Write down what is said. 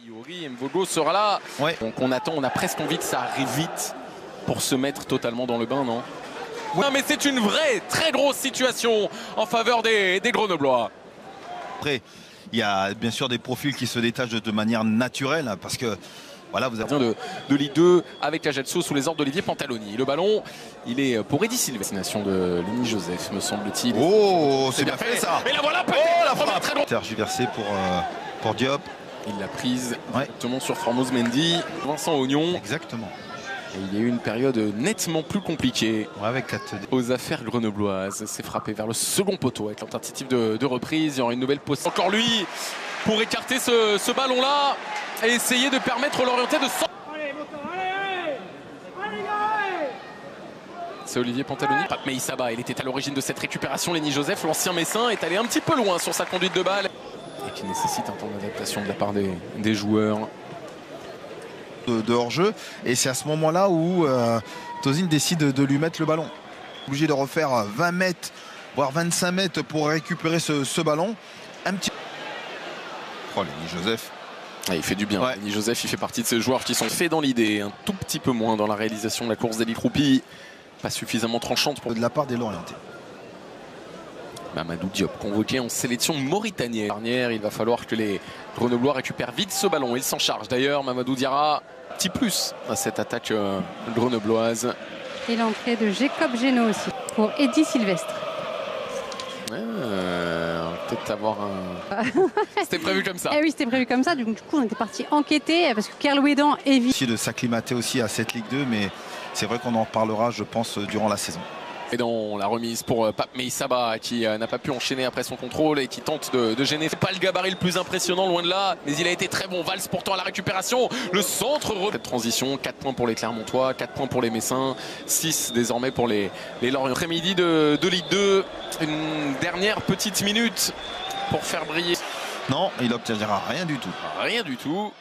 Iori Mvogo sera là. Ouais. Donc on attend, on a presque envie que ça arrive vite pour se mettre totalement dans le bain, non? Ouais. Non, mais c'est une vraie, très grosse situation en faveur des Grenoblois. Après, il y a bien sûr des profils qui se détachent de manière naturelle hein, parce que voilà, vous avez de Ligue 2 avec la Ajaccio sous les ordres d'Olivier Pantaloni. Le ballon, il est pour Eddy Silvestre. Destination de Lenny Joseph, me semble-t-il. Oh, c'est bien fait ça. Et la voilà, la frappe très drôle. Tergiversé pour Diop. Il l'a prise directement sur Formose Mendy. Vincent Ognon. Exactement. Et il y a eu une période nettement plus compliquée avec aux affaires grenobloises. C'est frappé vers le second poteau avec la tentative de reprise. Il y aura une nouvelle pause. Encore lui pour écarter ce ballon-là et essayer de permettre l'orienté de sortir. C'est Olivier Pantaloni. Pape Meïssaba, il était à l'origine de cette récupération. Lenny Joseph, l'ancien Messin, est allé un petit peu loin sur sa conduite de balle. Et qui nécessite un temps d'adaptation de la part des joueurs. De hors-jeu. Et c'est à ce moment-là où Tozin décide de lui mettre le ballon. Obligé de refaire 20 mètres, voire 25 mètres pour récupérer ce ballon. Un petit... Oh, Lenny Joseph. Ah, il fait du bien. Ouais. Lenny Joseph, il fait partie de ces joueurs qui sont faits dans l'idée, un tout petit peu moins dans la réalisation de la course d'Eli Kroupi. Pas suffisamment tranchante pour... De la part des Lorientais. Mamadou Diop, convoqué en sélection mauritanienne. Dernière, il va falloir que les Grenoblois récupèrent vite ce ballon. Il s'en charge d'ailleurs. Mamadou Diarra, petit plus à cette attaque grenobloise. Et l'entrée de Jacob Génaud aussi pour Eddy Silvestre. Peut-être avoir un... C'était prévu comme ça. Eh oui, c'était prévu comme ça. Du coup, on était parti enquêter parce que Kerlouédan évite de s'acclimater aussi à cette Ligue 2, mais c'est vrai qu'on en reparlera, je pense, durant la saison. Et dans la remise pour Pape Meïssaba qui n'a pas pu enchaîner après son contrôle et qui tente de gêner. C'est pas le gabarit le plus impressionnant, loin de là, mais il a été très bon. Valls pourtant à la récupération. Le centre. Cette transition, 4 points pour les Clermontois, 4 points pour les Messins, 6 désormais pour les Lorientais. Après-midi de Ligue 2, une dernière petite minute pour faire briller. Non, il n'obtiendra rien du tout. Rien du tout.